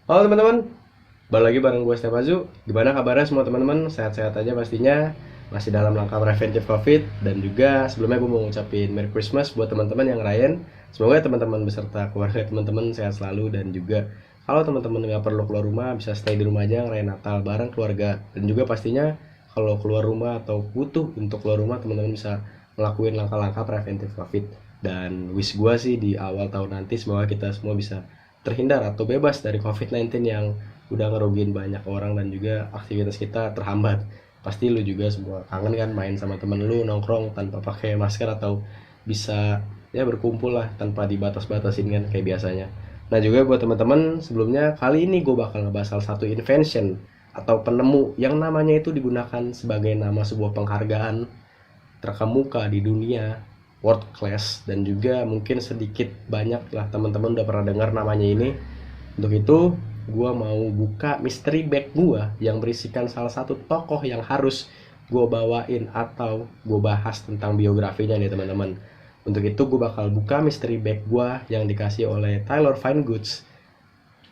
Halo teman-teman, balik lagi bareng gue Stefazu. Gimana kabarnya semua teman-teman? Sehat-sehat aja pastinya. Masih dalam langkah preventif COVID. Dan juga sebelumnya gue mau ngucapin Merry Christmas buat teman-teman yang ngerayain. Semoga teman-teman beserta keluarga teman-teman sehat selalu. Dan juga kalau teman-teman nggak perlu keluar rumah, bisa stay di rumah aja ngerayain Natal bareng keluarga. Dan juga pastinya kalau keluar rumah atau butuh untuk keluar rumah, teman-teman bisa ngelakuin langkah-langkah preventif COVID. Dan wish gue sih di awal tahun nanti semoga kita semua bisa terhindar atau bebas dari COVID-19 yang udah ngerugiin banyak orang dan juga aktivitas kita terhambat. Pasti lu juga semua kangen kan main sama temen lu nongkrong tanpa pakai masker atau bisa ya berkumpul lah tanpa dibatas-batasin kan kayak biasanya. Nah juga buat teman-teman sebelumnya kali ini gue bakal ngebahas salah satu invention atau penemu yang namanya itu digunakan sebagai nama sebuah penghargaan terkemuka di dunia, world class, dan juga mungkin sedikit banyak lah teman-teman udah pernah dengar namanya ini. Untuk itu gue mau buka mystery bag gue yang berisikan salah satu tokoh yang harus gue bawain atau gue bahas tentang biografinya nih teman-teman. Untuk itu gue bakal buka mystery bag gue yang dikasih oleh Tyler Fine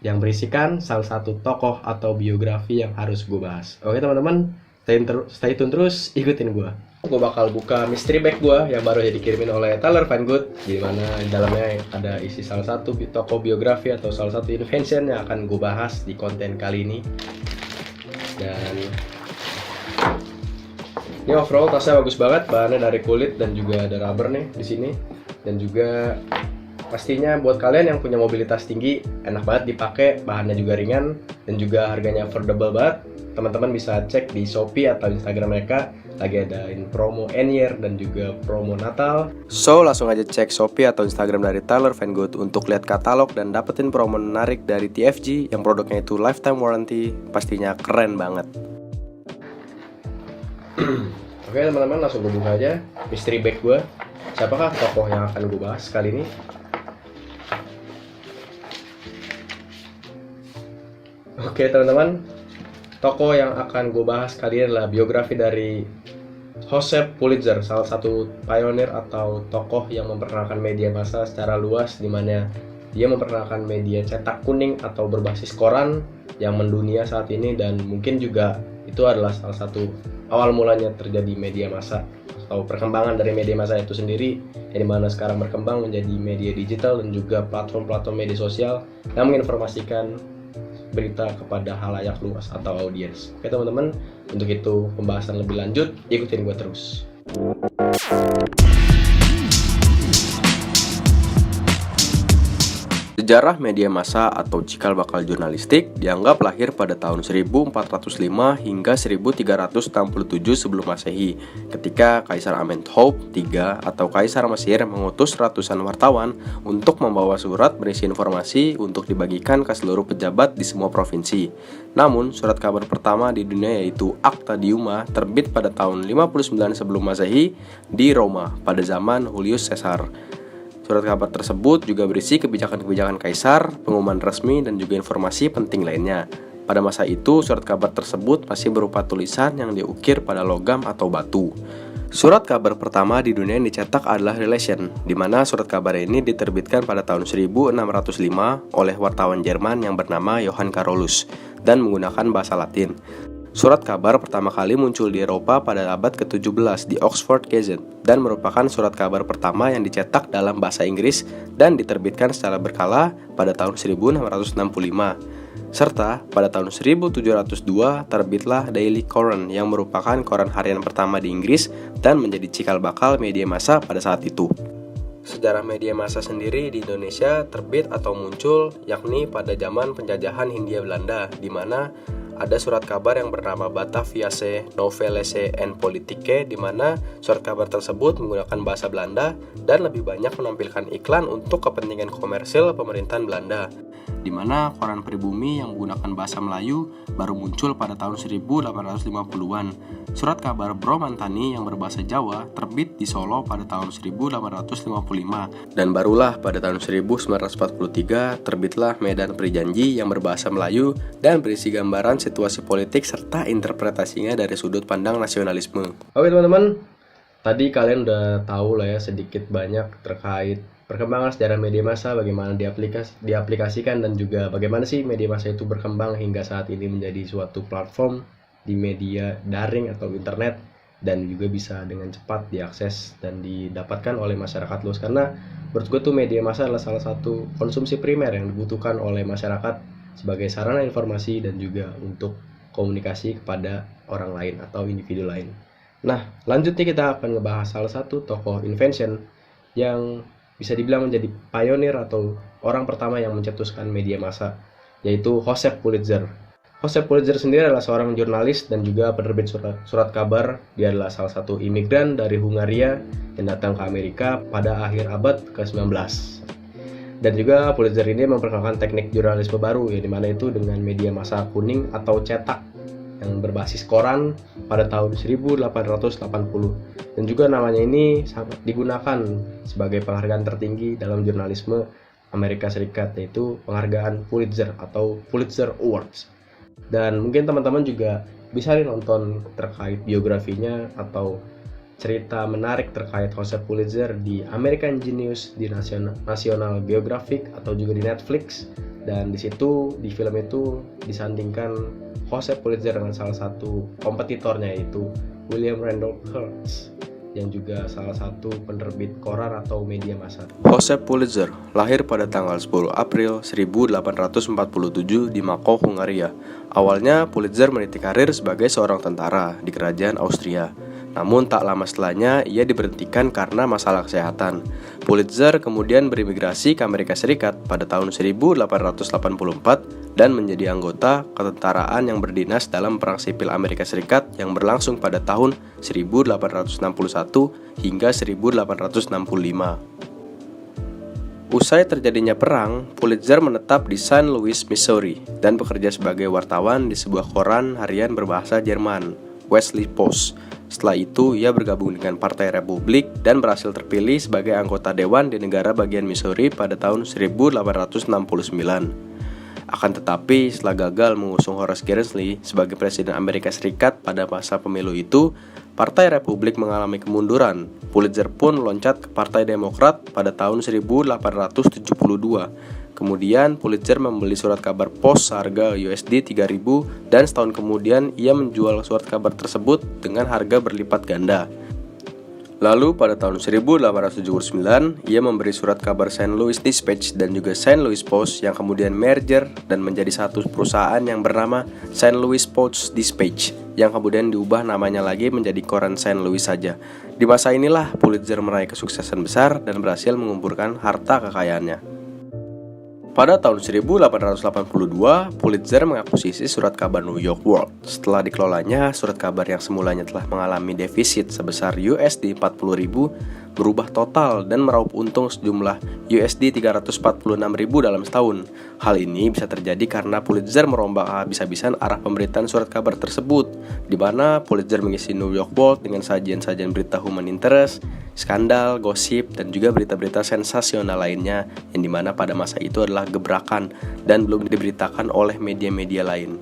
yang berisikan salah satu tokoh atau biografi yang harus gue bahas. Oke teman-teman, stay tune terus, ikutin gue. Gue bakal buka mystery bag gue yang baru aja dikirimin oleh Tyler Fine di mana di dalamnya ada isi salah satu tokoh biografi atau salah satu invention yang akan gue bahas di konten kali ini. Dan ini overall tasnya bagus banget, bahannya dari kulit dan juga ada rubber nih di sini. Dan juga pastinya buat kalian yang punya mobilitas tinggi, enak banget dipakai, bahannya juga ringan dan juga harganya affordable banget. Teman-teman bisa cek di Shopee atau Instagram mereka, lagi adain promo N-Year dan juga promo Natal. So langsung aja cek Shopee atau Instagram dari Tyler Fangood untuk lihat katalog dan dapetin promo menarik dari TFG yang produknya itu lifetime warranty, pastinya keren banget. Oke teman-teman, langsung gue buka aja mystery bag gue. Siapakah tokoh yang akan gue bahas kali ini? Oke teman-teman, tokoh yang akan gue bahas kali ini adalah biografi dari Joseph Pulitzer, salah satu pionir atau tokoh yang memperkenalkan media massa secara luas, di mana dia memperkenalkan media cetak kuning atau berbasis koran yang mendunia saat ini, dan mungkin juga itu adalah salah satu awal mulanya terjadi media massa atau perkembangan dari media massa itu sendiri, yang dimana sekarang berkembang menjadi media digital dan juga platform-platform media sosial yang menginformasikan berita kepada halayak luas atau audiens. Oke teman-teman, untuk itu pembahasan lebih lanjut, ikutin gue terus. Sejarah media massa atau cikal bakal jurnalistik dianggap lahir pada tahun 1405 hingga 1367 sebelum Masehi, ketika Kaisar Amenhotep III atau Kaisar Mesir mengutus ratusan wartawan untuk membawa surat berisi informasi untuk dibagikan ke seluruh pejabat di semua provinsi. Namun, surat kabar pertama di dunia yaitu Acta Diuma terbit pada tahun 59 sebelum Masehi di Roma pada zaman Julius Caesar. Surat kabar tersebut juga berisi kebijakan-kebijakan kaisar, pengumuman resmi, dan juga informasi penting lainnya. Pada masa itu, surat kabar tersebut masih berupa tulisan yang diukir pada logam atau batu. Surat kabar pertama di dunia yang dicetak adalah Relation, di mana surat kabar ini diterbitkan pada tahun 1605 oleh wartawan Jerman yang bernama Johann Carolus dan menggunakan bahasa Latin. Surat kabar pertama kali muncul di Eropa pada abad ke-17 di Oxford Gazette dan merupakan surat kabar pertama yang dicetak dalam bahasa Inggris dan diterbitkan secara berkala pada tahun 1665. Serta pada tahun 1702 terbitlah Daily Courant yang merupakan koran harian pertama di Inggris dan menjadi cikal bakal media massa pada saat itu. Sejarah media massa sendiri di Indonesia terbit atau muncul yakni pada zaman penjajahan Hindia Belanda, di mana ada surat kabar yang bernama Bataviase Novelese en Politieke, di mana surat kabar tersebut menggunakan bahasa Belanda dan lebih banyak menampilkan iklan untuk kepentingan komersil pemerintahan Belanda, di mana koran pribumi yang menggunakan bahasa Melayu baru muncul pada tahun 1850-an. Surat kabar Bromantani yang berbahasa Jawa terbit di Solo pada tahun 1855, dan barulah pada tahun 1943 terbitlah Medan Prijanji yang berbahasa Melayu dan berisi gambaran situasi politik serta interpretasinya dari sudut pandang nasionalisme. Oke teman-teman, tadi kalian udah tahu lah ya sedikit banyak terkait perkembangan sejarah media massa, bagaimana diaplikasikan, dan juga bagaimana sih media massa itu berkembang hingga saat ini menjadi suatu platform di media daring atau internet, dan juga bisa dengan cepat diakses dan didapatkan oleh masyarakat luas. Karena menurut gue tuh media massa adalah salah satu konsumsi primer yang dibutuhkan oleh masyarakat sebagai sarana informasi dan juga untuk komunikasi kepada orang lain atau individu lain. Nah, lanjutnya kita akan ngebahas salah satu tokoh invention yang bisa dibilang menjadi pionir atau orang pertama yang mencetuskan media massa, yaitu Joseph Pulitzer. Joseph Pulitzer sendiri adalah seorang jurnalis dan juga penerbit surat kabar. Dia adalah salah satu imigran dari Hungaria yang datang ke Amerika pada akhir abad ke-19. Dan juga Pulitzer ini memperkenalkan teknik jurnalisme baru, yang dimana itu dengan media massa kuning atau cetak yang berbasis koran pada tahun 1880, dan juga namanya ini sangat digunakan sebagai penghargaan tertinggi dalam jurnalisme Amerika Serikat, yaitu penghargaan Pulitzer atau Pulitzer Awards. Dan mungkin teman-teman juga bisa nonton terkait biografinya atau cerita menarik terkait Joseph Pulitzer di American Genius, di National Geographic atau juga di Netflix. Dan di situ, di film itu disandingkan Joseph Pulitzer dengan salah satu kompetitornya, yaitu William Randolph Hearst, yang juga salah satu penerbit koran atau media massa. Joseph Pulitzer lahir pada tanggal 10 April 1847 di Mako, Hungaria. Awalnya Pulitzer meniti karir sebagai seorang tentara di kerajaan Austria. Namun tak lama setelahnya ia diberhentikan karena masalah kesehatan. Pulitzer kemudian berimigrasi ke Amerika Serikat pada tahun 1884 dan menjadi anggota ketentaraan yang berdinas dalam Perang Sipil Amerika Serikat yang berlangsung pada tahun 1861 hingga 1865. Usai terjadinya perang, Pulitzer menetap di St. Louis, Missouri dan bekerja sebagai wartawan di sebuah koran harian berbahasa Jerman, Weekly Post. Setelah itu, ia bergabung dengan Partai Republik dan berhasil terpilih sebagai anggota dewan di negara bagian Missouri pada tahun 1869. Akan tetapi, setelah gagal mengusung Horace Greeley sebagai Presiden Amerika Serikat pada masa pemilu itu, Partai Republik mengalami kemunduran. Pulitzer pun loncat ke Partai Demokrat pada tahun 1872. Kemudian Pulitzer membeli surat kabar pos seharga USD 3.000 dan setahun kemudian ia menjual surat kabar tersebut dengan harga berlipat ganda. Lalu pada tahun 1879 ia memberi surat kabar St. Louis Dispatch dan juga St. Louis Post yang kemudian merger dan menjadi satu perusahaan yang bernama St. Louis Post Dispatch yang kemudian diubah namanya lagi menjadi koran St. Louis saja. Di masa inilah Pulitzer meraih kesuksesan besar dan berhasil mengumpulkan harta kekayaannya. Pada tahun 1882, Pulitzer mengakuisisi surat kabar New York World. Setelah dikelolanya, surat kabar yang semulanya telah mengalami defisit sebesar USD 40.000 berubah total dan meraup untung sejumlah USD 346.000 dalam setahun. Hal ini bisa terjadi karena Pulitzer merombak habis-habisan arah pemberitaan surat kabar tersebut, di mana Pulitzer mengisi New York World dengan sajian-sajian berita human interest, skandal, gosip, dan juga berita-berita sensasional lainnya yang dimana pada masa itu adalah gebrakan dan belum diberitakan oleh media-media lain.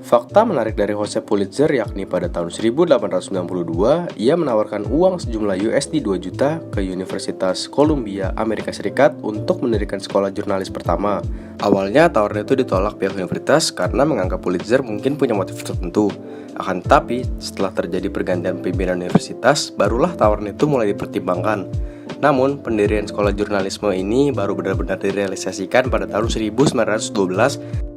Fakta menarik dari Joseph Pulitzer yakni pada tahun 1892 ia menawarkan uang sejumlah USD 2 juta ke Universitas Columbia, Amerika Serikat untuk mendirikan sekolah jurnalis pertama. Awalnya tawaran itu ditolak pihak universitas karena menganggap Pulitzer mungkin punya motif tertentu. Akan tetapi setelah terjadi pergantian pimpinan universitas, barulah tawaran itu mulai dipertimbangkan. Namun, pendirian sekolah jurnalisme ini baru benar-benar direalisasikan pada tahun 1912.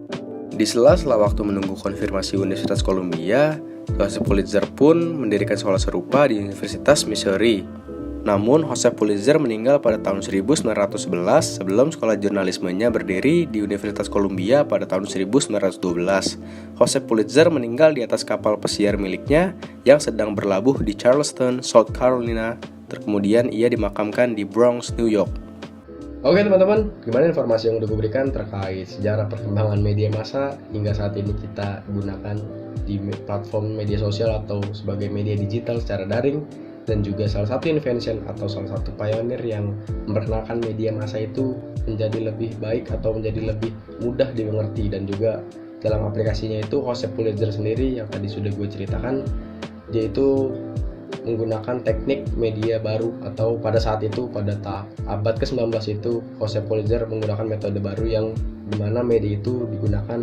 Di sela-sela waktu menunggu konfirmasi Universitas Columbia, Joseph Pulitzer pun mendirikan sekolah serupa di Universitas Missouri. Namun, Joseph Pulitzer meninggal pada tahun 1911 sebelum sekolah jurnalismenya berdiri di Universitas Columbia pada tahun 1912. Joseph Pulitzer meninggal di atas kapal pesiar miliknya yang sedang berlabuh di Charleston, South Carolina. Kemudian ia dimakamkan di Bronx, New York. Oke teman-teman, gimana informasi yang udah gue berikan terkait sejarah perkembangan media massa hingga saat ini kita gunakan di platform media sosial atau sebagai media digital secara daring, dan juga salah satu invention atau salah satu pionir yang memperkenalkan media massa itu menjadi lebih baik atau menjadi lebih mudah dimengerti. Dan juga dalam aplikasinya itu Joseph Pulitzer sendiri yang tadi sudah gue ceritakan, dia itu menggunakan teknik media baru, atau pada saat itu pada abad ke-19 itu Joseph Pulitzer menggunakan metode baru yang dimana media itu digunakan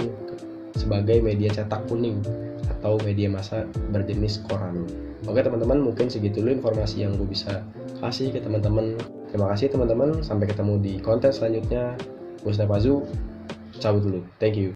sebagai media cetak kuning atau media massa berjenis koran. Oke teman-teman, mungkin segitu dulu informasi yang gue bisa kasih ke teman-teman. Terima kasih teman-teman, sampai ketemu di konten selanjutnya. Gue Snapazu, cabut dulu. Thank you.